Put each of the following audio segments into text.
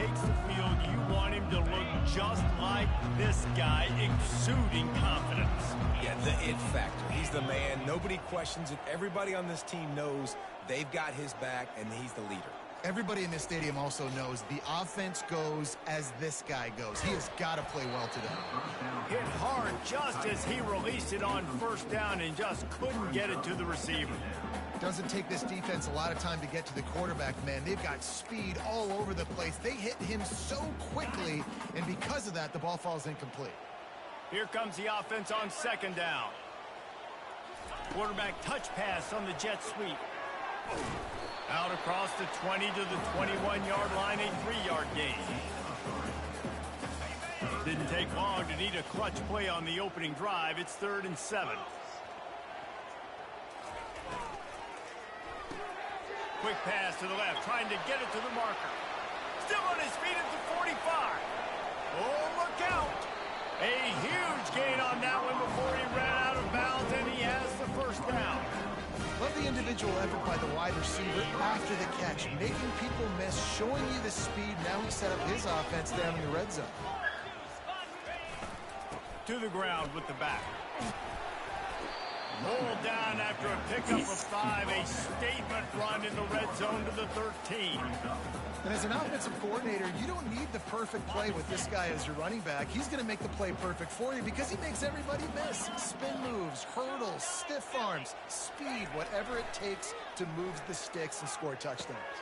takes the field, you want him to look just like this guy, exuding confidence. Yeah, the it factor. He's the man. Nobody questions it. Everybody on this team knows they've got his back, and he's the leader. Everybody in this stadium also knows the offense goes as this guy goes. He has got to play well today. Hit hard just as he released it on first down and just couldn't get it to the receiver. Doesn't take this defense a lot of time to get to the quarterback, man. They've got speed all over the place. They hit him so quickly, and because of that, the ball falls incomplete. Here comes the offense on second down. Quarterback touch pass on the jet sweep. Out across the 20 to the 21-yard line, a 3-yard gain. Didn't take long to need a clutch play on the opening drive. It's 3rd and 7. Quick pass to the left, trying to get it to the marker. Still on his feet at the 45. Oh, look out. A huge gain on that one before he ran out of bounds, and he has the first down. Love the individual effort by the wide receiver after the catch, making people miss, showing you the speed. Now he set up his offense down in the red zone. To the ground with the back. Rolled down after a pickup of 5, a statement run in the red zone to the 13. And as an offensive coordinator, you don't need the perfect play with this guy as your running back. He's going to make the play perfect for you because he makes everybody miss. Spin moves, hurdles, stiff arms, speed, whatever it takes to move the sticks and score touchdowns.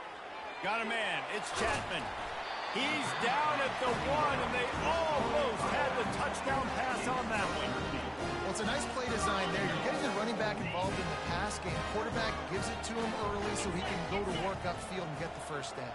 Got a man. It's Chapman. He's down at the 1, and they almost had the touchdown pass on that one. Well, it's a nice play design there. You're getting the running back involved in the pass game. Quarterback gives it to him early so he can go to work upfield and get the first down.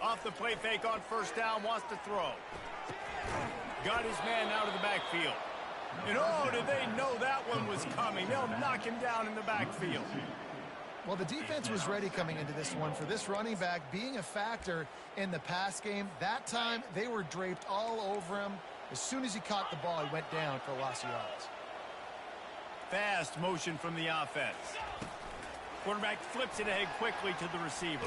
Off the play fake on first down, wants to throw. Got his man out of the backfield. And oh, did they know that one was coming. They'll knock him down in the backfield. Well, the defense was ready coming into this one for this running back being a factor in the pass game. That time, they were draped all over him. As soon as he caught the ball, he went down for a loss of yards. Fast motion from the offense. Quarterback flips it ahead quickly to the receiver.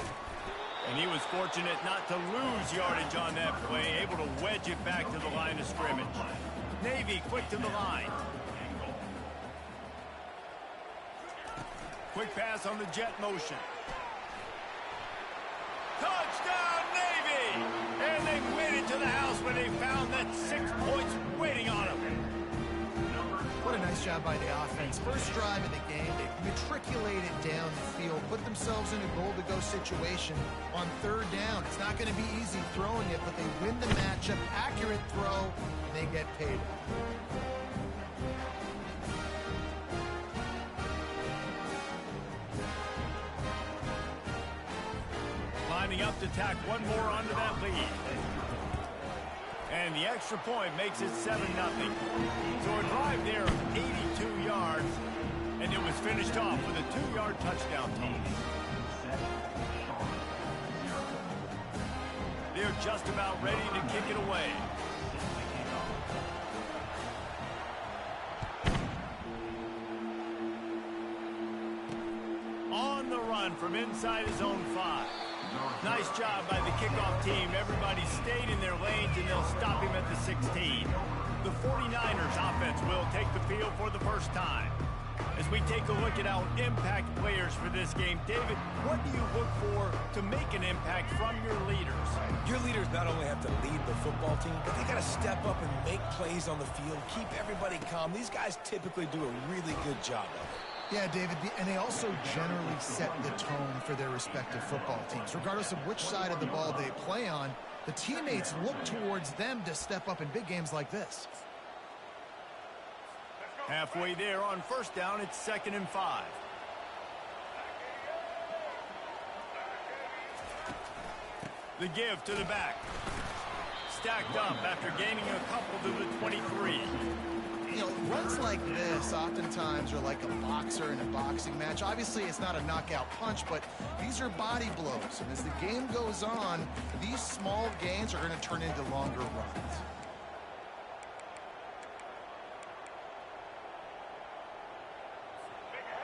And he was fortunate not to lose yardage on that play, able to wedge it back to the line of scrimmage. Navy quick to the line. Quick pass on the jet motion. Touchdown, Navy! And they made it to the house when they found that 6 points waiting on them. What a nice job by the offense. First drive of the game, they matriculated down the field, put themselves in a goal-to-go situation on third down. It's not going to be easy throwing it, but they win the matchup. Accurate throw, and they get paid. Lining up to tack one more onto that lead. And the extra point makes it 7-0. So a drive there of 82 yards, and it was finished off with a 2-yard touchdown toss. They're just about ready to kick it away. On the run from inside his own 5. Nice job by the kickoff team. Everybody stayed in their lanes, and they'll stop him at the 16. The 49ers offense will take the field for the first time. As we take a look at our impact players for this game, David, what do you look for to make an impact from your leaders? Your leaders not only have to lead the football team, but they got to step up and make plays on the field, keep everybody calm. These guys typically do a really good job of it. Yeah, David, and they also generally set the tone for their respective football teams. Regardless of which side of the ball they play on, the teammates look towards them to step up in big games like this. Halfway there on first down, it's 2nd and 5. The give to the back. Stacked up after gaining a couple to the 23. You know, runs like this oftentimes are like a boxer in a boxing match. Obviously, it's not a knockout punch, but these are body blows. And as the game goes on, these small gains are going to turn into longer runs.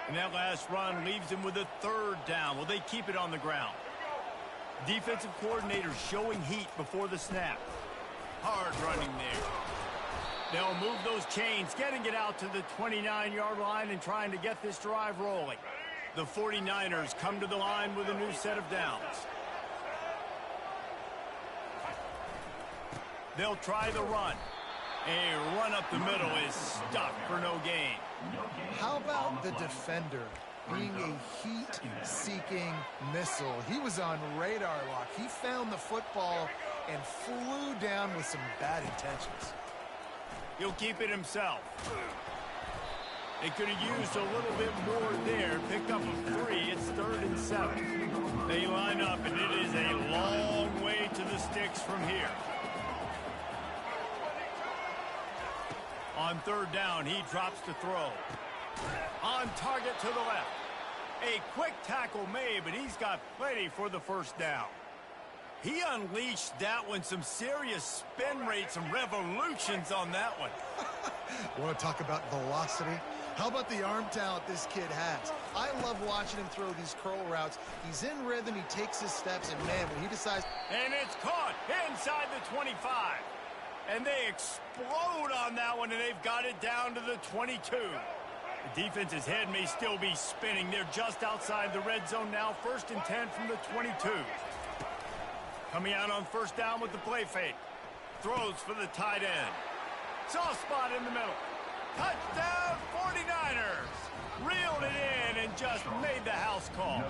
And that last run leaves him with a 3rd down. Will they keep it on the ground? Defensive coordinator showing heat before the snap. Hard running there. They'll move those chains, getting it out to the 29-yard line and trying to get this drive rolling. The 49ers come to the line with a new set of downs. They'll try the run. A run up the middle is stuck for no gain. How about the defender being a heat-seeking missile? He was on radar lock. He found the football and flew down with some bad intentions. He'll keep it himself. They could have used a little bit more there. Picked up a 3. It's 3rd and 7. They line up, and it is a long way to the sticks from here. On 3rd down, he drops to throw. On target to the left. A quick tackle made, but he's got plenty for the first down. He unleashed that one. Some serious spin rates, some revolutions on that one. Want to talk about velocity? How about the arm talent this kid has? I love watching him throw these curl routes. He's in rhythm, he takes his steps, and man, when he decides... And it's caught inside the 25. And they explode on that one, and they've got it down to the 22. The defense's head may still be spinning. They're just outside the red zone now. 1st and 10 from the 22. Coming out on 1st down with the play fake. Throws for the tight end. Soft spot in the middle. Touchdown 49ers. Reeled it in and just made the house call.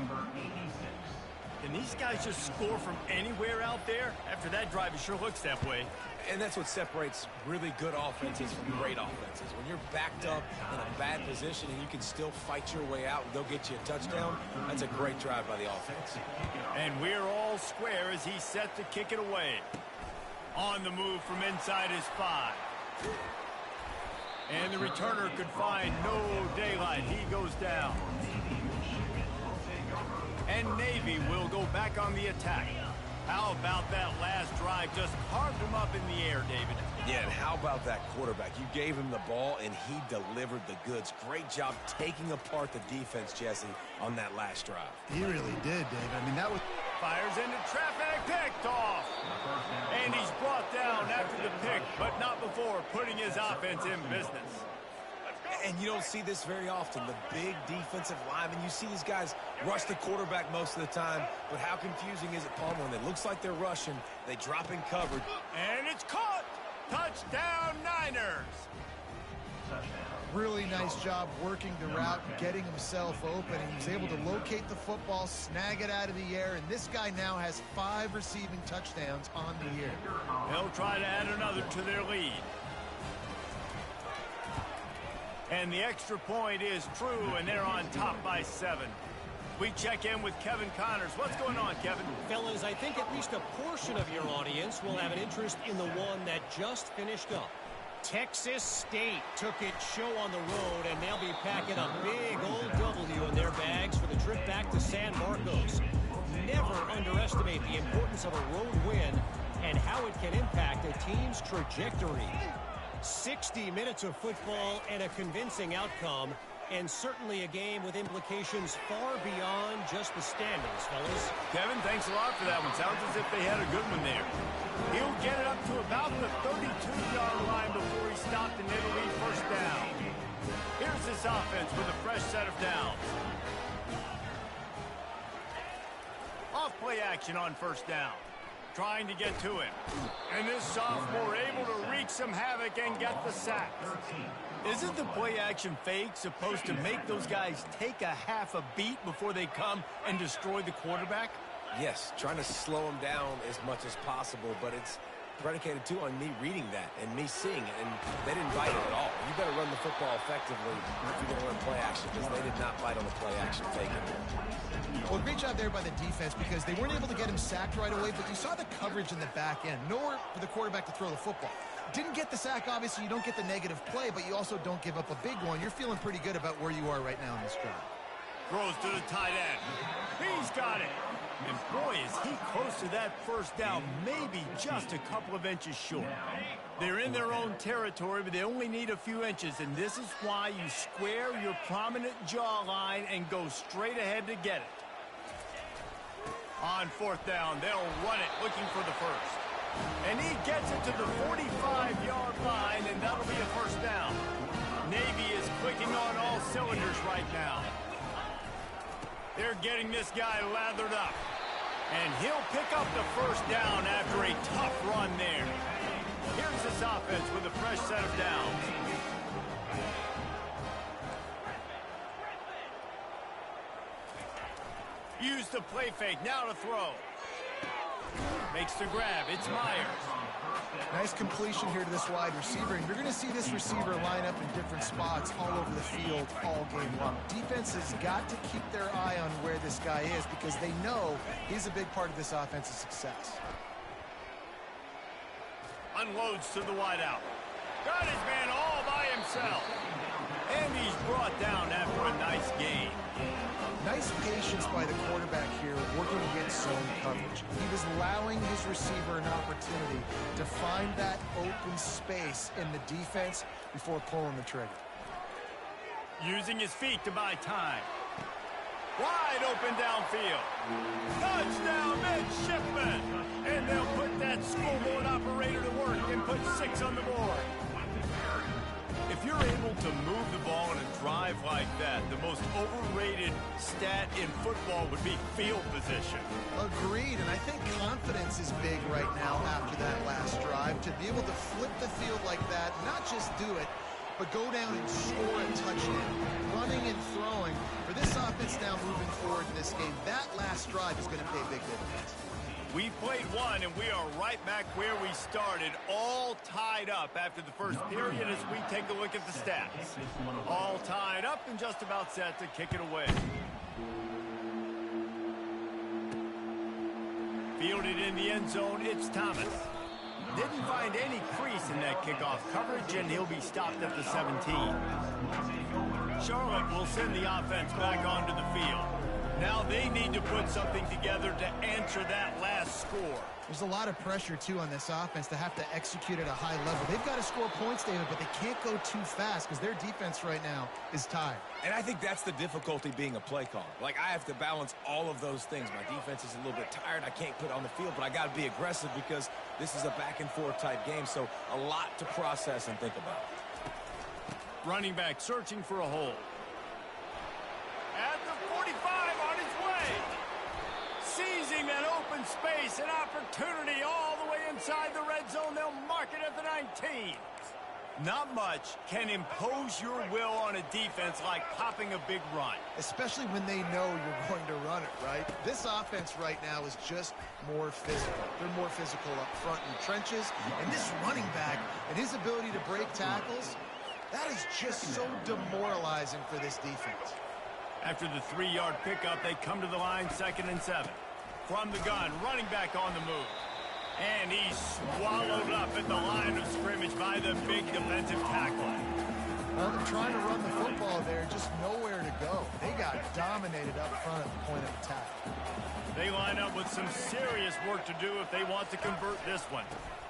Can these guys just score from anywhere out there? After that drive, it sure looks that way. And that's what separates really good offenses from great offenses. When you're backed up in a bad position and you can still fight your way out and they'll get you a touchdown, that's a great drive by the offense. And we're all square as he's set to kick it away. On the move from inside his 5. And the returner could find no daylight. He goes down. and Navy will go back on the attack. How about that last drive? Just carved him up in the air, David. Yeah, and how about that quarterback? You gave him the ball, and he delivered the goods. Great job taking apart the defense, Jesse, on that last drive. He really did, David. I mean, that was... Fires into traffic, picked off. And he's brought down after the pick, but not before putting his offense in business. And you don't see this very often. The big defensive linemen, you see these guys rush the quarterback most of the time, but how confusing is it, Palmer, when it looks like they're rushing, they drop in coverage. And it's caught! Touchdown, Niners! Really nice job working the route, getting himself open. He was able to locate the football, snag it out of the air, and this guy now has 5 receiving touchdowns on the year. They'll try to add another to their lead. And the extra point is true, and they're on top by 7. We check in with Kevin Connors. What's going on, Kevin? Fellas, I think at least a portion of your audience will have an interest in the one that just finished up. Texas State took its show on the road, and they'll be packing a big old W in their bags for the trip back to San Marcos. Never underestimate the importance of a road win and how it can impact a team's trajectory. 60 minutes of football and a convincing outcome, and certainly a game with implications far beyond just the standings, fellas. Kevin, thanks a lot for that one. Sounds as if they had a good one there. He'll get it up to about the 32-yard line before he stopped, and it'll be first down. Here's this offense with a fresh set of downs. Off play action on first down. Trying to get to him. And this sophomore able to wreak some havoc and get the sack. Isn't the play action fake supposed to make those guys take a half a beat before they come and destroy the quarterback? Yes, trying to slow him down as much as possible, but it's predicated, too, on me reading that and me seeing it, and they didn't bite it at all. You better run the football effectively if you're going to run play action, because they did not bite on the play action fake it. Well, great job there by the defense, because they weren't able to get him sacked right away, but you saw the coverage in the back end. Nowhere for the quarterback to throw the football. Didn't get the sack, obviously. You don't get the negative play, but you also don't give up a big one. You're feeling pretty good about where you are right now in this drive. Throws to the tight end. He's got it. And boy, is he close to that first down, maybe just a couple of inches short. They're in their own territory, but they only need a few inches, and this is why you square your prominent jawline and go straight ahead to get it. On fourth down, they'll run it, looking for the first. And he gets it to the 45-yard line, and that'll be a first down. Navy is clicking on all cylinders right now. They're getting this guy lathered up. And he'll pick up the first down after a tough run there. Here's this offense with a fresh set of downs. Use the play fake, now to throw. Makes the grab, it's Myers. Nice completion here to this wide receiver, and you're going to see this receiver line up in different spots all over the field all game long. Defense has got to keep their eye on where this guy is, because they know he's a big part of this offense's success. Unloads to the wideout. Got his man all by himself. And he's brought down after a nice gain. Nice patience by the quarterback here, working against zone coverage. He was allowing his receiver an opportunity to find that open space in the defense before pulling the trigger. Using his feet to buy time. Wide open downfield. Touchdown, midshipman. And they'll put that scoreboard operator to work and put 6 on the board. If you're able to move the ball in a drive like that, the most overrated stat in football would be field position. Agreed, and I think confidence is big right now after that last drive. To be able to flip the field like that, not just do it, but go down and score a touchdown. Running and throwing. For this offense now moving forward in this game, that last drive is going to pay big dividends. We played one, and we are right back where we started, all tied up after the first period as we take a look at the stats. All tied up and just about set to kick it away. Fielded in the end zone, it's Thomas. Didn't find any crease in that kickoff coverage, and he'll be stopped at the 17. Charlotte will send the offense back onto the field. Now they need to put something together to answer that last score. There's a lot of pressure, too, on this offense to have to execute at a high level. They've got to score points, David, but they can't go too fast because their defense right now is tired. And I think that's the difficulty being a play caller. Like, I have to balance all of those things. My defense is a little bit tired. I can't put it on the field, but I got to be aggressive because this is a back-and-forth type game, so a lot to process and think about. Running back searching for a hole. At the 45 on his way. Seizing that open space, an opportunity all the way inside the red zone. They'll mark it at the 19. Not much can impose your will on a defense like popping a big run. Especially when they know you're going to run it, right? This offense right now is just more physical. They're more physical up front in the trenches. And this running back and his ability to break tackles, that is just so demoralizing for this defense. After the 3-yard pickup, they come to the line, 2nd and 7. From the gun, running back on the move. And he's swallowed up at the line of scrimmage by the big defensive tackle. Well, they're trying to run the football there, just nowhere to go. They got dominated up front at the point of attack. They line up with some serious work to do if they want to convert this one.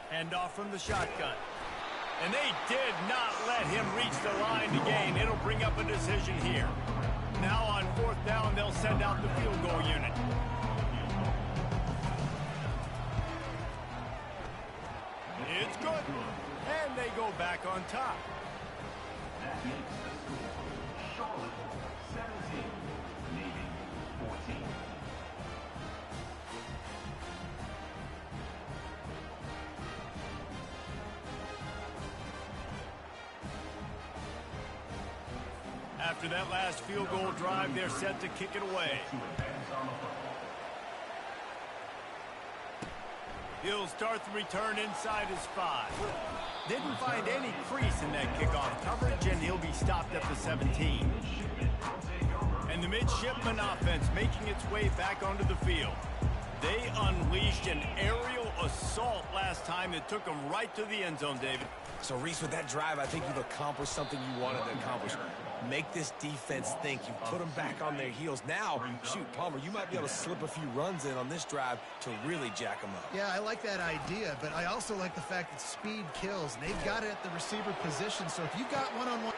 Hand off from the shotgun. And they did not let him reach the line to gain. It'll bring up a decision here. Now on 4th down, they'll send out the field goal unit. It's good. And they go back on top. Charlotte 17, Navy 14. After that last field goal drive, they're set to kick it away. He'll start the return inside his 5. Didn't find any crease in that kickoff coverage, and he'll be stopped at the 17. And the midshipman offense making its way back onto the field. They unleashed an aerial assault last time that took them right to the end zone, David. So, Reese, with that drive, I think you've accomplished something you wanted to accomplish. Make this defense think. You put them back on their heels. Now, shoot, Palmer, you might be able to slip a few runs in on this drive to really jack them up. Yeah, I like that idea, but I also like the fact that speed kills. And they've got it at the receiver position, so if you've got one-on-one...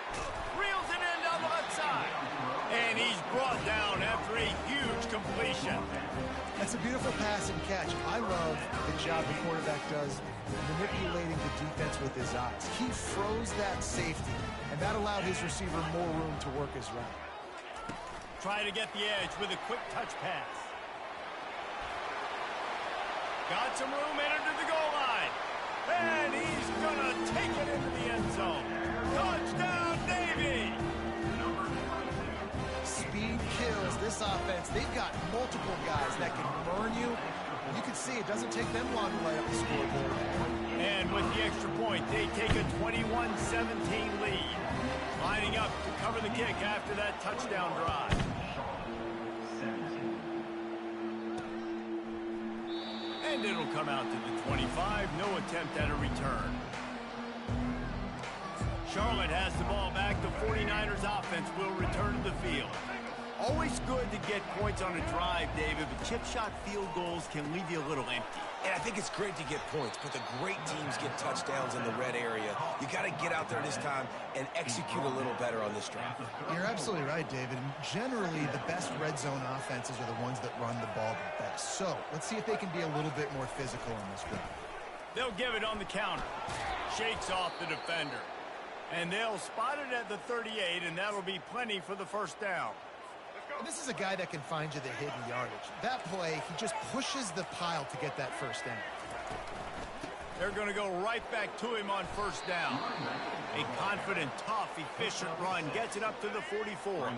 Reels it in down the left side. And he's brought down after a huge completion. That's a beautiful pass and catch. I love the job the quarterback does manipulating the defense with his eyes. He froze that safety, and that allowed his receiver more room to work his route. Try to get the edge with a quick touch pass. Got some room, entered to the goal line. And he's going to take it into the end zone. Touchdown, Navy! Speed kills this offense. They've got multiple guys that can burn you. You can see it doesn't take them long to light up the scoreboard. And with the extra point, they take a 21-17 lead. Lining up to cover the kick after that touchdown drive. And it'll come out to the 25. No attempt at a return. Charlotte has the ball back. The 49ers offense will return to the field. Always good to get points on a drive, David, but chip shot field goals can leave you a little empty. And I think it's great to get points, but the great teams get touchdowns in the red area. You got to get out there this time and execute a little better on this drive. You're absolutely right, David. Generally, the best red zone offenses are the ones that run the ball the best. So let's see if they can be a little bit more physical on this drive. They'll give it on the counter. Shakes off the defender. And they'll spot it at the 38, and that'll be plenty for the first down. And this is a guy that can find you the hidden yardage. That play, he just pushes the pile to get that first down. They're going to go right back to him on first down. A confident, tough, efficient run gets it up to the 44.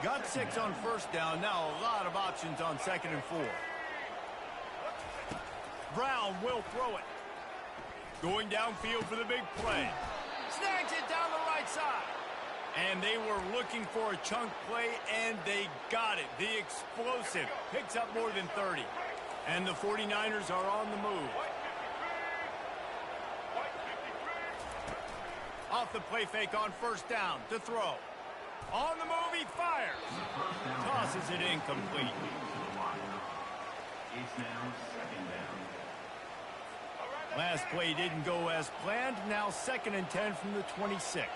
Got 6 on first down. Now a lot of options on 2nd and 4. Brown will throw it. Going downfield for the big play. Snags it down the right side. And they were looking for a chunk play, and they got it. The explosive picks up more than 30. And the 49ers are on the move. Off the play fake on first down to throw. On the move, he fires. Tosses it incomplete. It's now second down. Last play didn't go as planned. Now 2nd and 10 from the 26.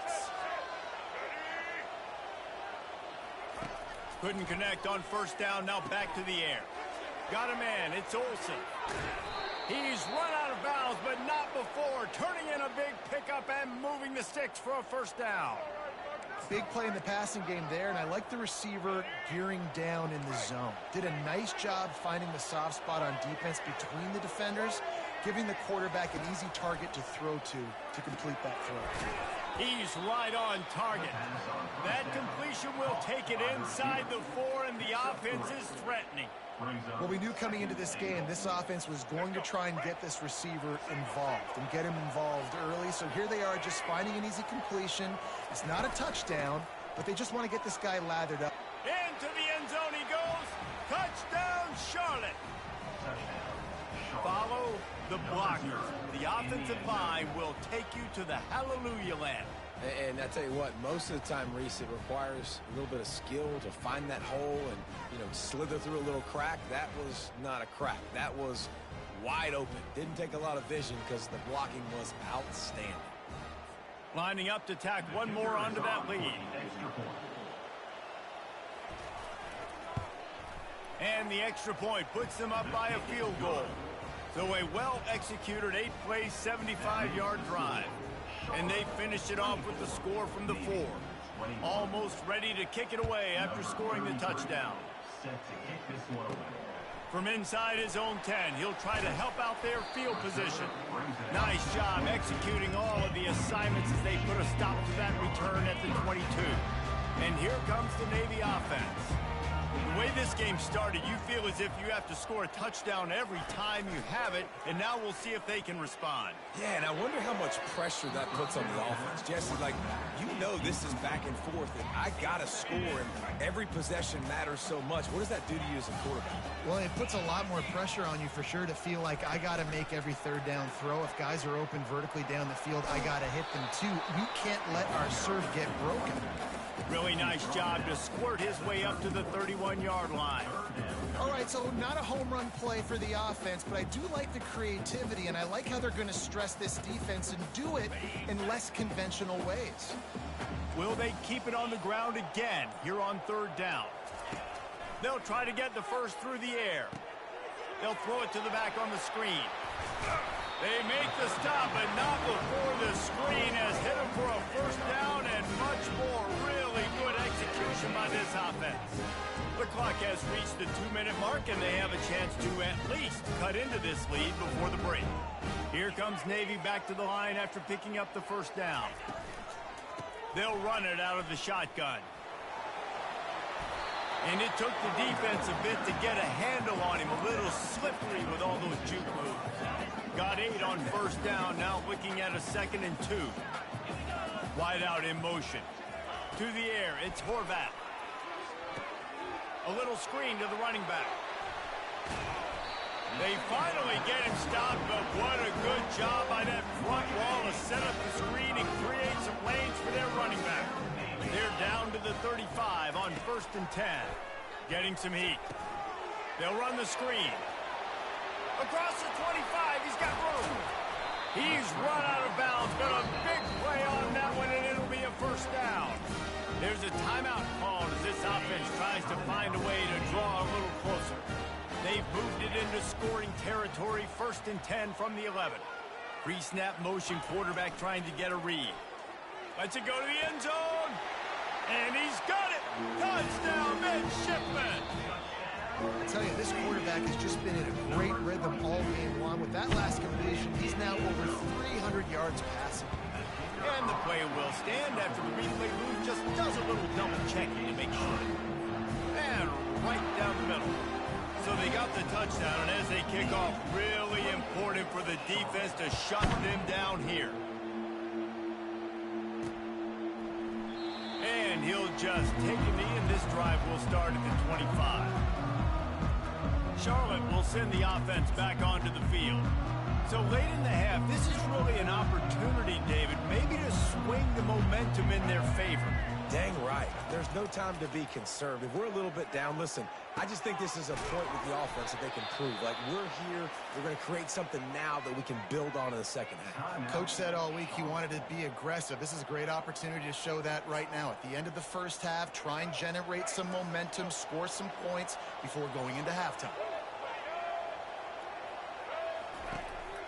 Couldn't connect on 1st down. Now back to the air. Got a man. It's Olsen. He's run out of bounds, but not before. Turning in a big pickup and moving the sticks for a 1st down. Big play in the passing game there, and I like the receiver gearing down in the zone. Did a nice job finding the soft spot on defense between the defenders, giving the quarterback an easy target to throw to complete that throw. He's right on target. That completion will take it inside the 4, and the offense is threatening. Well, we knew coming into this game, this offense was going to try and get this receiver involved and get him involved early. So here they are just finding an easy completion. It's not a touchdown, but they just want to get this guy lathered up. Into the end zone he goes. Touchdown, Charlotte. Follow the blockers. The offensive line will take you to the hallelujah land. And I tell you what, most of the time, Reese, it requires a little bit of skill to find that hole and, slither through a little crack. That was not a crack. That was wide open. Didn't take a lot of vision because the blocking was outstanding. Lining up to tack one more onto that lead. And the extra point puts them up by a field goal. So a well-executed 8-play, 75-yard drive. And they finished it off with the score from the 4. Almost ready to kick it away after scoring the touchdown. From inside his own 10, he'll try to help out their field position. Nice job executing all of the assignments as they put a stop to that return at the 22. And here comes the Navy offense. The way this game started, you feel as if you have to score a touchdown every time you have it, and now we'll see if they can respond. Yeah, and I wonder how much pressure that puts on the offense. Jesse, this is back and forth, and I got to score, and every possession matters so much. What does that do to you as a quarterback? Well, it puts a lot more pressure on you for sure to feel like I got to make every 3rd down throw. If guys are open vertically down the field, I got to hit them too. We can't let our serve get broken. Really nice job to squirt his way up to the 31-yard line. All right, so not a home run play for the offense, but I do like the creativity, and I like how they're going to stress this defense and do it in less conventional ways. Will they keep it on the ground again here on 3rd down? They'll try to get the first through the air. They'll throw it to the back on the screen. They make the stop, but not before the screen has hit them for a 1st down and much more. Really good execution by this offense. The clock has reached the 2-minute mark, and they have a chance to at least cut into this lead before the break. Here comes Navy back to the line after picking up the 1st down. They'll run it out of the shotgun. And it took the defense a bit to get a handle on him. A little slippery with all those juke moves. Got 8 on 1st down. Now looking at a 2nd and 2. Wide out in motion. To the air. It's Horvat. A little screen to the running back. They finally get him stopped, but what a good job by that front wall to set up the screen and create some lanes for their running back. They're down to the 35 on 1st and 10. Getting some heat. They'll run the screen. Across the 25, he's got room. He's run out of bounds, but a big play on that one, and it'll be a 1st down. There's a timeout called as this offense tries to find a way to draw a little closer. They've moved it into scoring territory, 1st and 10 from the 11. Pre-snap motion, quarterback trying to get a read. Lets it go to the end zone. And he's got it. Touchdown, midshipman. I tell you, this quarterback has just been in a great rhythm all game long. With that last completion, he's now over 300 yards passing. And the play will stand after the replay move just does a little double checking to make sure. And right down the middle. So they got the touchdown, and as they kick off, really important for the defense to shut them down here. And he'll just take a knee, and this drive will start at the 25. Charlotte will send the offense back onto the field. So late in the half, this is really an opportunity, David, maybe to swing the momentum in their favor. Dang right. right. There's no time to be concerned. If we're a little bit down, listen, I just think this is a point with the offense that they can prove. Like, we're here, we're going to create something now that we can build on in the second half. Coach said all week he wanted to be aggressive. This is a great opportunity to show that right now. At the end of the first half, try and generate some momentum, score some points before going into halftime.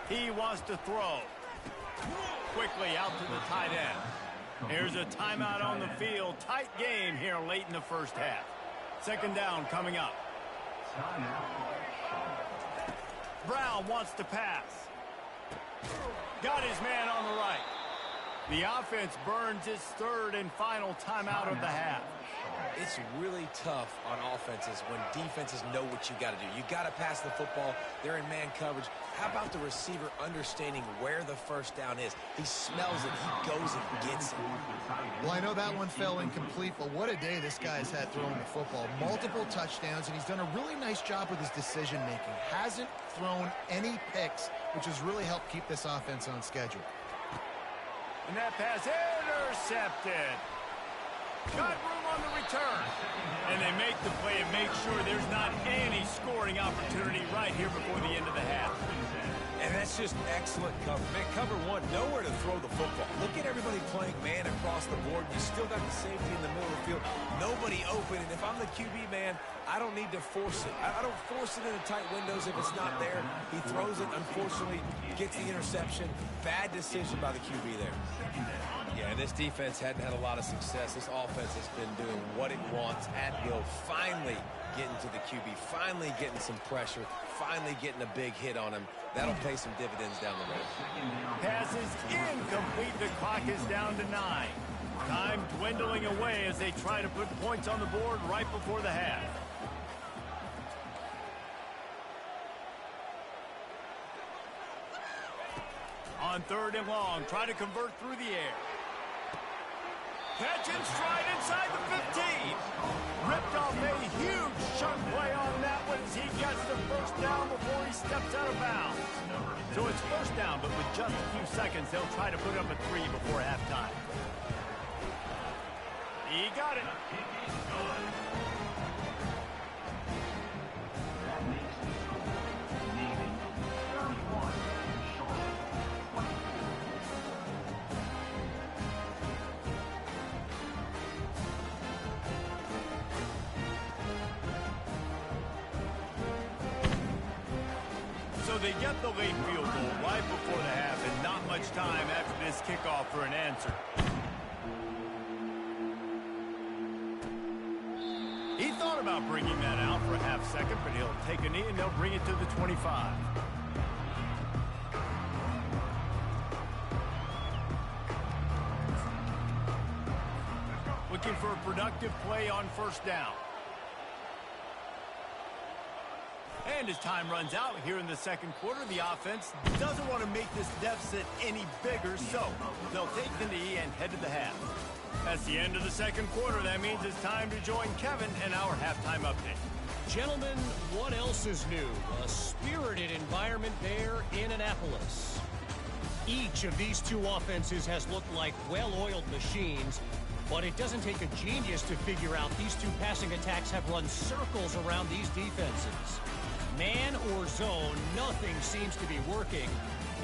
He wants to throw. Quickly out to the tight end. Here's a timeout on the field. Tight game here late in the first half. Second down coming up. Brown wants to pass. Got his man on the right. The offense burns its third and final timeout of the half. It's really tough on offenses when defenses know what you got to do. You got to pass the football. They're in man coverage. How about the receiver understanding where the first down is? He smells it. He goes and gets it. Well, I know that one fell incomplete, but what a day this guy's had throwing the football. Multiple touchdowns, and he's done a really nice job with his decision-making. Hasn't thrown any picks, which has really helped keep this offense on schedule. And that pass intercepted. Got room on the return. And they make the play and make sure there's not any scoring opportunity right here before the end of the half. And that's just excellent cover. Man, cover one, nowhere to throw the football. Look at everybody playing man across the board. You still got the safety in the middle of the field. Nobody open. And if I'm the QB, man, I don't need to force it. I don't force it into tight windows if it's not there. He throws it, unfortunately, gets the interception. Bad decision by the QB there. Yeah, and this defense hadn't had a lot of success. This offense has been doing what it wants at will. Finally getting to the QB, finally getting some pressure, finally getting a big hit on him. That'll pay some dividends down the road. Pass is incomplete. The clock is down to 9. Time dwindling away as they try to put points on the board right before the half. On third and long, try to convert through the air. Catch and stride inside the 15. Ripped off a huge chunk play on that one as he gets the first down before he steps out of bounds. So it's first down, but with just a few seconds, they'll try to put up a 3 before halftime. He got it. So they get the late field goal right before the half and not much time after this kickoff for an answer. He thought about bringing that out for a half second, but he'll take a knee and they'll bring it to the 25. Looking for a productive play on first down. And as time runs out here in the second quarter, the offense doesn't want to make this deficit any bigger, so they'll take the knee and head to the half. That's the end of the second quarter. That means it's time to join Kevin and our halftime update. Gentlemen, what else is new? A spirited environment there in Annapolis. Each of these two offenses has looked like well-oiled machines, but it doesn't take a genius to figure out these two passing attacks have run circles around these defenses. Man or zone, nothing seems to be working,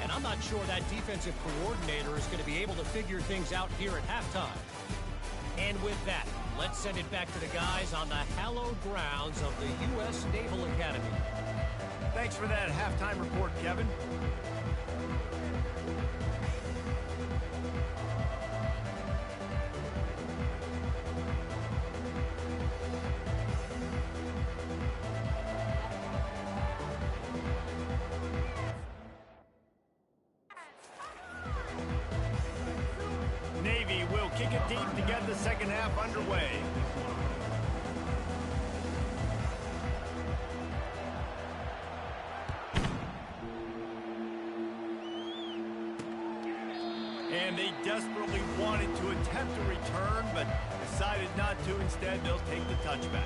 and I'm not sure that defensive coordinator is going to be able to figure things out here at halftime. And with that, let's send it back to the guys on the hallowed grounds of the U.S. Naval Academy. Thanks for that halftime report, Kevin. Navy will kick it deep to get the second half underway. And they desperately wanted to attempt a return, but decided not to. Instead, they'll take the touchback.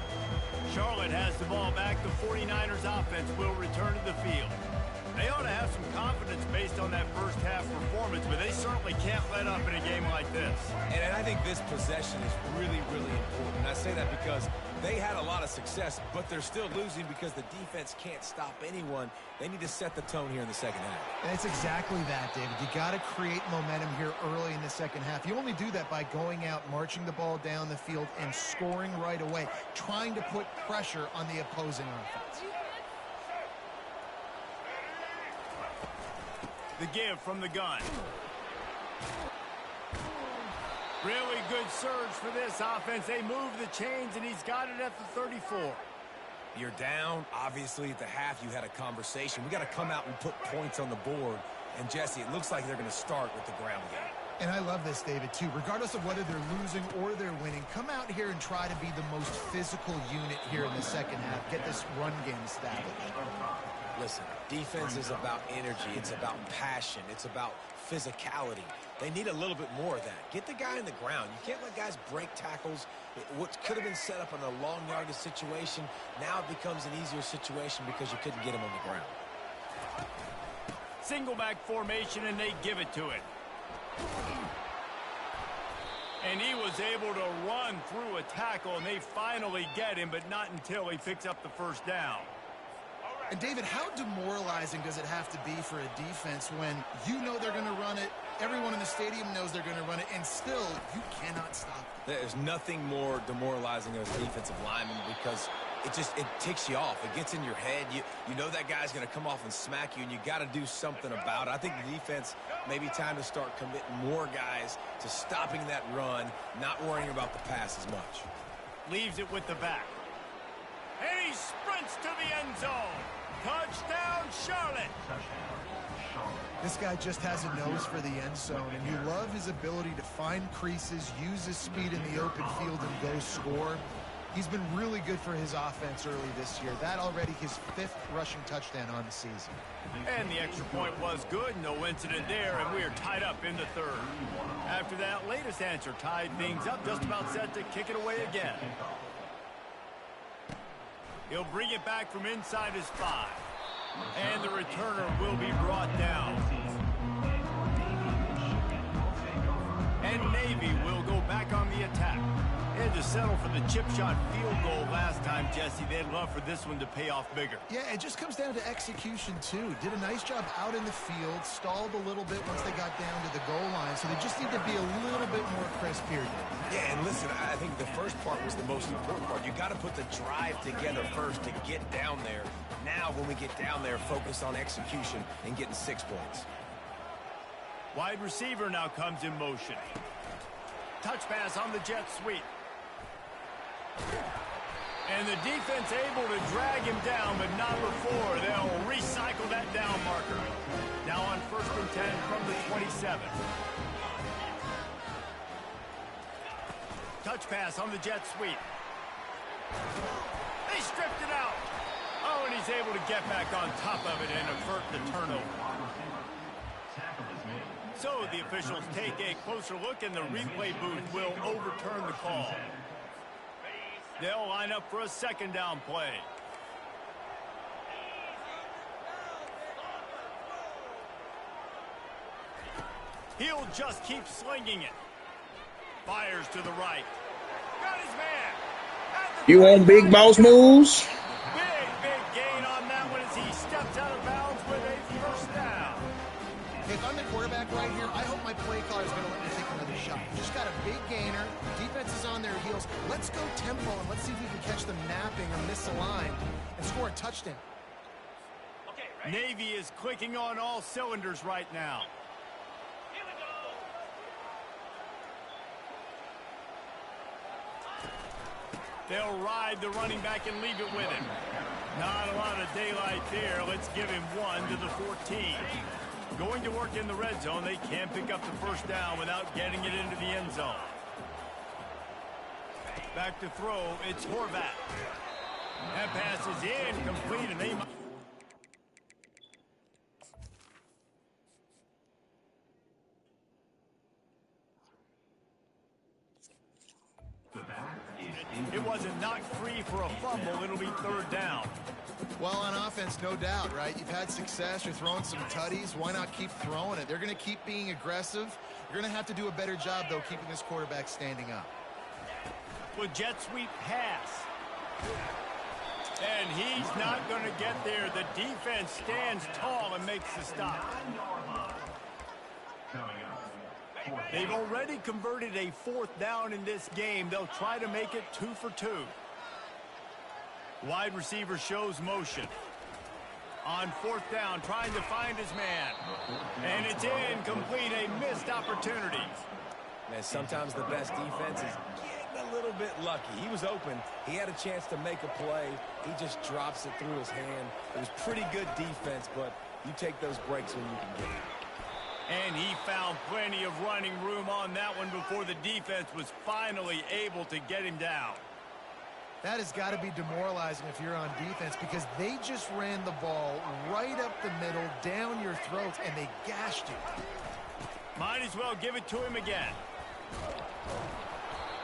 Charlotte has the ball back. The 49ers offense will return to the field. They ought to have some confidence based on that first half performance, but they certainly certainly can't let up in a game like this. And I think this possession is really, really important. I say that because they had a lot of success, but they're still losing because the defense can't stop anyone. They need to set the tone here in the second half. And it's exactly that, David. You got to create momentum here early in the second half. You only do that by going out, marching the ball down the field, and scoring right away, trying to put pressure on the opposing offense. The give from the gun. Really good surge for this offense. They move the chains, and he's got it at the 34. You're down. Obviously, at the half, you had a conversation. We got to come out and put points on the board. And, Jesse, it looks like they're going to start with the ground game. And I love this, David, too. Regardless of whether they're losing or they're winning, come out here and try to be the most physical unit here in the second half. Get this run game established. Listen, defense is about energy. It's about passion. It's about physicality. They need a little bit more of that. Get the guy in the ground. You can't let guys break tackles. What could have been set up in a long yardage situation, now it becomes an easier situation because you couldn't get him on the ground. Single back formation, and they give it to it. And he was able to run through a tackle, and they finally get him, but not until he picks up the first down. And, David, how demoralizing does it have to be for a defense when you know they're going to run it, everyone in the stadium knows they're going to run it, and still you cannot stop it? There's nothing more demoralizing as a defensive lineman because it ticks you off. It gets in your head. You know that guy's going to come off and smack you, and you got to do something about it. I think the defense maybe time to start committing more guys to stopping that run, not worrying about the pass as much. Leaves it with the back. And he sprints to the end zone. Touchdown, Charlotte. This guy just has a nose for the end zone, and you love his ability to find creases, use his speed in the open field, and go score. He's been really good for his offense early this year. That already his 5th rushing touchdown on the season. And the extra point was good. No incident there, and we are tied up in the 3rd. After that latest answer tied things up, just about set to kick it away again. He'll bring it back from inside his 5. And the returner will be brought down. And Navy will go back on the attack. They had to settle for the chip shot field goal last time, Jesse. They'd love for this one to pay off bigger. Yeah, it just comes down to execution, too. Did a nice job out in the field, stalled a little bit once they got down to the goal line, so they just need to be a little bit more crisp here, David. Yeah, and listen, I think the first part was the most important part. You got to put the drive together first to get down there. Now, when we get down there, focus on execution and getting 6 points. Wide receiver now comes in motion. Touch pass on the jet sweep. And the defense able to drag him down, but not before. They'll recycle that down marker. Now on 1st and 10 from the 27. Touch pass on the jet sweep. They stripped it out. Oh, and he's able to get back on top of it and avert the turnover. So the officials take a closer look, and the replay booth will overturn the call. They'll line up for a 2nd down play. He'll just keep slinging it. Fires to the right. Got his man. You want big boss moves? Big gain on that one as he steps out of bounds with a 1st down. If I'm the quarterback right here, I hope my play caller is going to let me take another shot. Just got a big gainer. Defense is on their heels. Let's go tempo, and let's see if we can catch them napping or misalign and score a touchdown. Navy is clicking on all cylinders right now. They'll ride the running back and leave it with him. Not a lot of daylight there. Let's give him 1 to the 14. Going to work in the red zone. They can't pick up the 1st down without getting it into the end zone. Back to throw. It's Horvat. That pass is incomplete, and they might. It wasn't knocked free for a fumble. It'll be 3rd down. Well, on offense, no doubt, right? You've had success. You're throwing some tutties. Why not keep throwing it? They're going to keep being aggressive. You're going to have to do a better job, though, keeping this quarterback standing up. With jet sweep pass. And he's not going to get there. The defense stands tall and makes the stop. They've already converted a 4th down in this game. They'll try to make it 2 for 2. Wide receiver shows motion. On 4th down, trying to find his man. And it's incomplete, a missed opportunity. Man, sometimes the best defense is getting a little bit lucky. He was open. He had a chance to make a play. He just drops it through his hand. It was pretty good defense, but you take those breaks when you can get it. And he found plenty of running room on that one before the defense was finally able to get him down. That has got to be demoralizing if you're on defense because they just ran the ball right up the middle, down your throats, and they gashed you. Might as well give it to him again.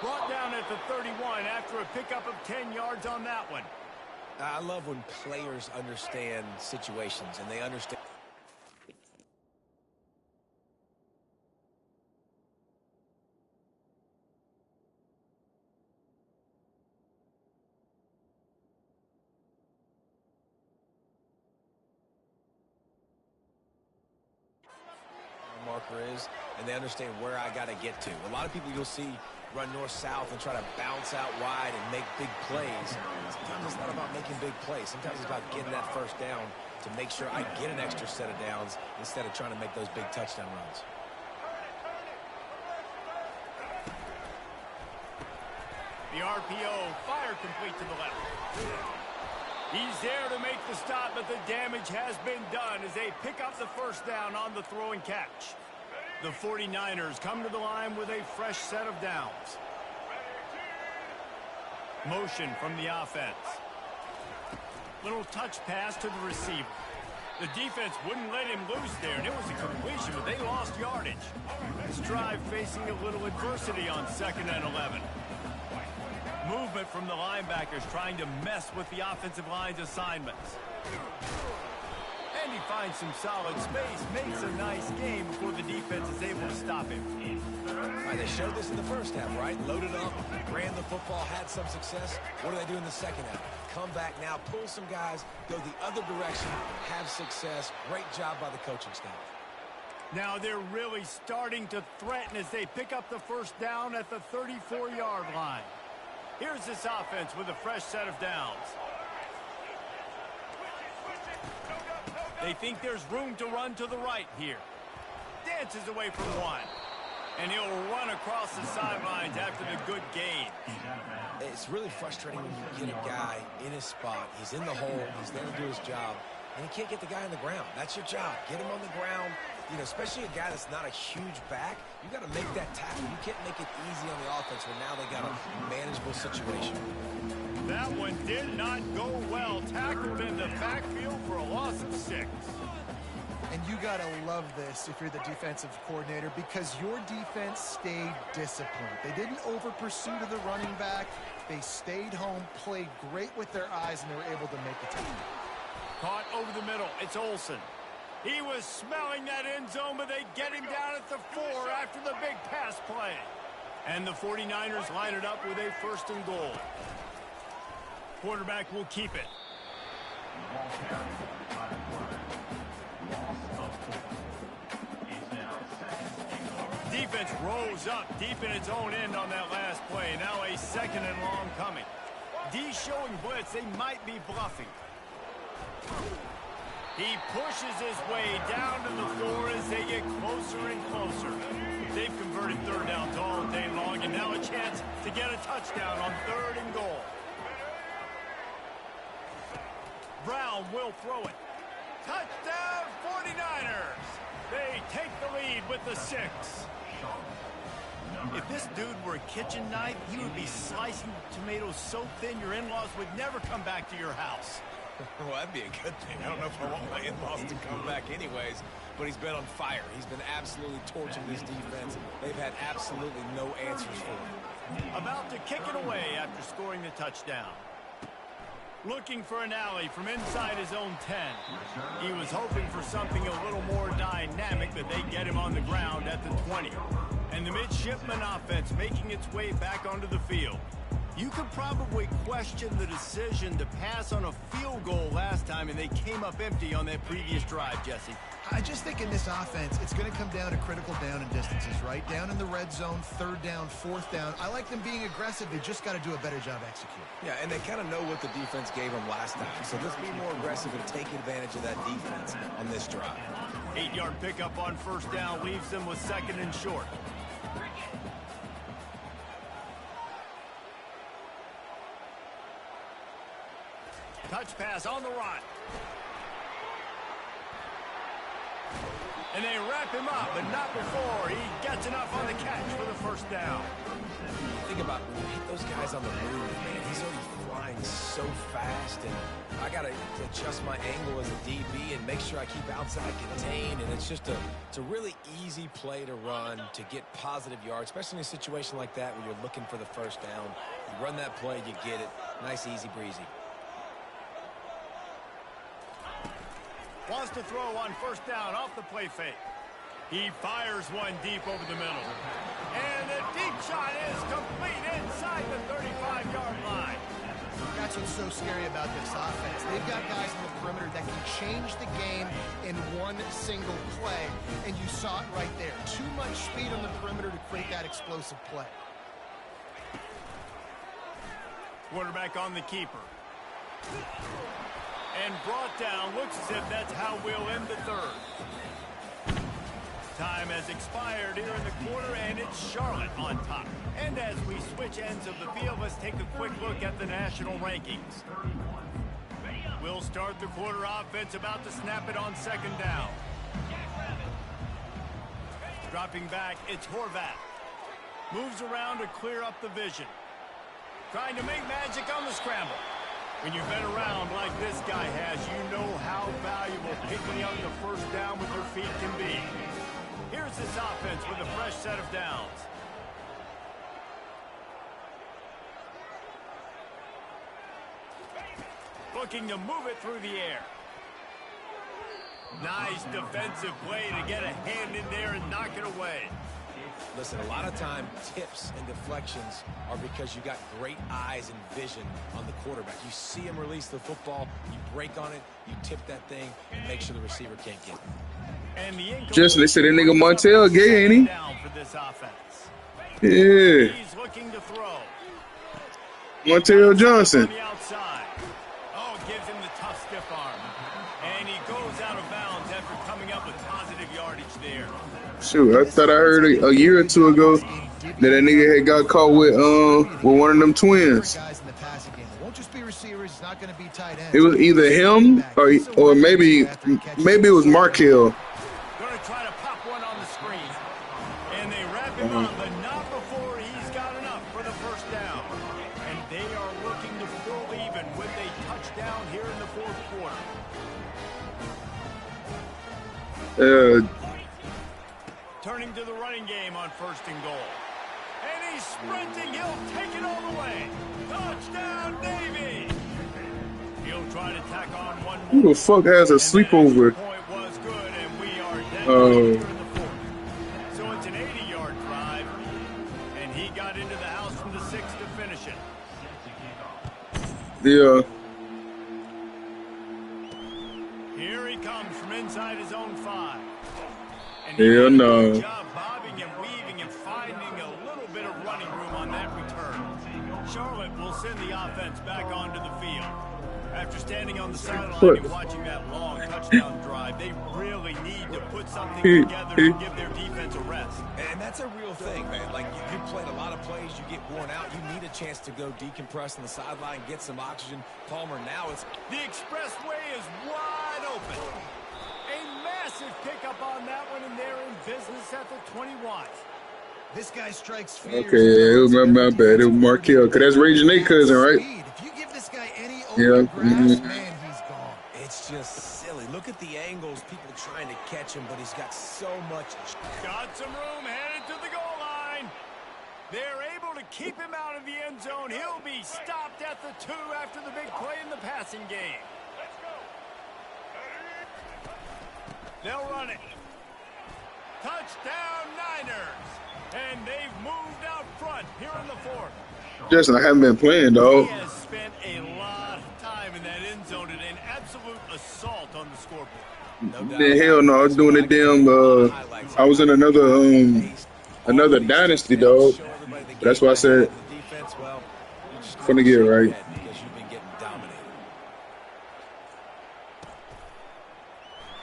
Brought down at the 31 after a pickup of 10 yards on that one. I love when players understand situations and they understand. Marker is, and they understand where I got to get to. A lot of people you'll see run north-south and try to bounce out wide and make big plays. Sometimes it's not about making big plays. Sometimes it's about getting that first down to make sure I get an extra set of downs instead of trying to make those big touchdown runs. The RPO, fire complete to the left. He's there to make the stop, but the damage has been done as they pick up the first down on the throw and catch. The 49ers come to the line with a fresh set of downs. Motion from the offense. Little touch pass to the receiver. The defense wouldn't let him loose there, and it was a completion, but they lost yardage. This drive facing a little adversity on 2nd and 11. Movement from the linebackers trying to mess with the offensive line's assignments. And he finds some solid space, makes a nice game before the defense is able to stop him. All right, they showed this in the first half, right? Loaded up, ran the football, had some success. What do they do in the second half? Come back now, pull some guys, go the other direction, have success. Great job by the coaching staff. Now they're really starting to threaten as they pick up the first down at the 34-yard line. Here's this offense with a fresh set of downs. They think there's room to run to the right here. Dances away from one. And he'll run across the sidelines after the good gain. It's really frustrating when you get a guy in his spot. He's in the hole. He's there to do his job. And he can't get the guy on the ground. That's your job. Get him on the ground. You know, especially a guy that's not a huge back, you got to make that tackle. You can't make it easy on the offense when now they got a manageable situation. That one did not go well. Tackled in the backfield for a loss of 6. And you got to love this if you're the defensive coordinator because your defense stayed disciplined. They didn't over-pursue to the running back. They stayed home, played great with their eyes, and they were able to make the tackle. Caught over the middle. It's Olsen. He was smelling that end zone, but they get him down at the 4 after the big pass play. And the 49ers line it up with a 1st and goal. Quarterback will keep it. Defense rose up deep in its own end on that last play. Now a 2nd and long coming. D showing blitz. They might be bluffing. He pushes his way down to the floor as they get closer and closer. They've converted 3rd downs all day long, and now a chance to get a touchdown on 3rd and goal. Brown will throw it. Touchdown 49ers. They take the lead with the 6. If this dude were a kitchen knife, he would be slicing tomatoes so thin your in-laws would never come back to your house. Well, that'd be a good thing. I don't know if I want my in-laws to come back anyways, but he's been on fire. He's been absolutely torching this defense. They've had absolutely no answers for him. About to kick it away after scoring the touchdown. Looking for an alley from inside his own 10. He was hoping for something a little more dynamic, that they get him on the ground at the 20. And the midshipman offense making its way back onto the field. You could probably question the decision to pass on a field goal last time, and they came up empty on that previous drive, Jesse. I just think in this offense, it's going to come down to critical down and distances, right? Down in the red zone, 3rd down, 4th down. I like them being aggressive. They just got to do a better job executing. Yeah, and they kind of know what the defense gave them last time. So let's be more aggressive and take advantage of that defense on this drive. 8-yard pickup on 1st down leaves them with 2nd and short. Touch pass on the run. And they wrap him up, but not before he gets enough on the catch for the 1st down. Think about when you hit those guys on the move, man. He's already flying so fast, and I got to adjust my angle as a DB and make sure I keep outside contained. And it's just a really easy play to run to get positive yards, especially in a situation like that where you're looking for the 1st down. You run that play, you get it. Nice, easy breezy. Wants to throw on 1st down off the play fake. He fires one deep over the middle. And the deep shot is complete inside the 35-yard line. That's what's so scary about this offense. They've got guys on the perimeter that can change the game in one single play. And you saw it right there. Too much speed on the perimeter to create that explosive play. Quarterback on the keeper. And brought down. Looks as if that's how we'll end the 3rd. Time has expired here in the quarter, and it's Charlotte on top. And as we switch ends of the field, let's take a quick look at the national rankings. We'll start the quarter offense, about to snap it on 2nd down. Dropping back, it's Horvath. Moves around to clear up the vision. Trying to make magic on the scramble. When you've been around like this guy has, you know how valuable picking up the 1st down with your feet can be. Here's this offense with a fresh set of downs. Looking to move it through the air. Nice defensive play to get a hand in there and knock it away. Listen, a lot of time, tips and deflections are because you got great eyes and vision on the quarterback. You see him release the football, you break on it, you tip that thing, and make sure the receiver can't get it. And the Justin, they said that nigga Montel gay, ain't he? Down for this offense. Yeah. He's looking to throw. Montel Johnson. On the outside. Oh, gives him the tough stiff arm. And he goes out of bounds after coming up with positive yardage there. Shoot, I thought I heard a year or two ago that nigga had got caught with one of them twins. It was either him or maybe it was Markel. Going to try to pop one on the screen. And they wrap him up, but not before he's got enough for the 1st down. And they are looking to pull even with a touchdown here in the 4th quarter. Turning to the running game on 1st and goal. And he's sprinting. He'll take it all the way. Touchdown, Navy. He'll try to tack on one more. Who the fuck has a sleepover? Point was good, and we are dead here in the 4th. So it's an 80-yard drive, and he got into the house from the 6 to finish it. Yeah. Here he comes from inside his own 5. And Hell no. Good job bobbing and weaving and finding a little bit of running room on that return. Charlotte will send the offense back onto the field. After standing on the sideline and watching that long touchdown drive, they really need to put something together to give their defense a rest. And that's a real thing, man. Like, you played a lot of plays, you get worn out, you need a chance to go decompress on the sideline, get some oxygen. Palmer, now it's... The expressway is wide open. A massive pickup on that one, and they're in business at the 21. This guy strikes fear. Okay, yeah, it was my bad. It was Markel. Because that's Ray Janae cousin, right? If you give this guy any Yeah. grass, man, he's gone. It's just silly. Look at the angles, people trying to catch him, but he's got so much... Got some room, headed to the goal line. They're able to keep him out of the end zone. He'll be stopped at the 2 after the big play in the passing game. They'll run it. Touchdown, Niners. And they've moved out front here in the 4th. Justin, I haven't been playing, dog. He has spent a lot of time in that end zone and an absolute assault on the scoreboard. Then hell no, I was doing the damn. I was in another Dynasty, dog. That's why I said from the get right.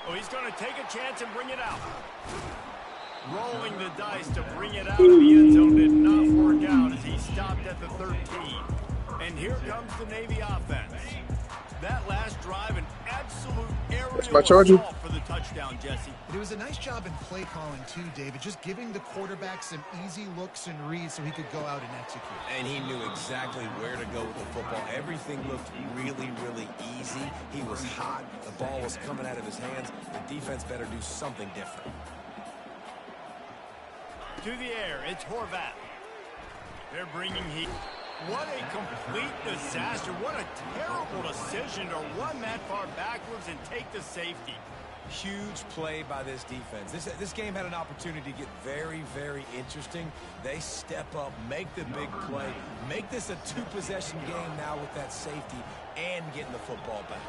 Oh, he's going to take a chance and bring it out. Rolling the dice to bring it out of the end zone did not work out as he stopped at the 13. And here comes the Navy offense. That last drive, an absolute aerial assault for the touchdown, Jesse. It was a nice job in play calling too, David, just giving the quarterback some easy looks and reads so he could go out and execute. And he knew exactly where to go with the football. Everything looked really, really easy. He was hot. The ball was coming out of his hands. The defense better do something different. To the air, it's Horvath. They're bringing heat. What a complete disaster. What a terrible decision to run that far backwards and take the safety. Huge play by this defense. This game had an opportunity to get very, very interesting. They step up, make the big play, make this a 2-possession game now with that safety and getting the football back.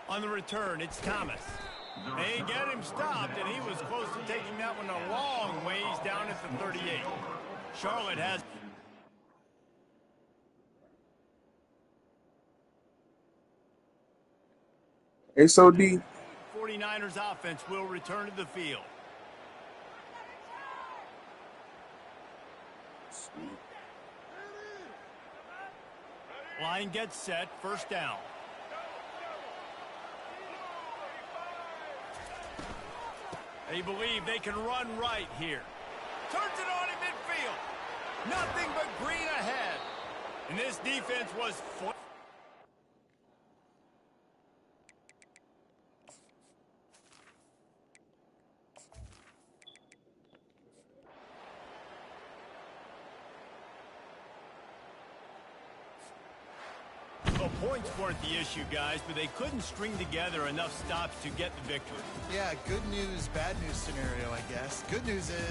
On the return, it's Thomas. They get him stopped, and he was close to taking that one a long ways down at the 38. Charlotte has... SOD. 49ers offense will return to the field. Line gets set, first down. They believe they can run right here. Turns it on in midfield. Nothing but green ahead. And this defense was... The points weren't the issue, guys, but they couldn't string together enough stops to get the victory. Yeah, good news, bad news scenario, I guess. Good news is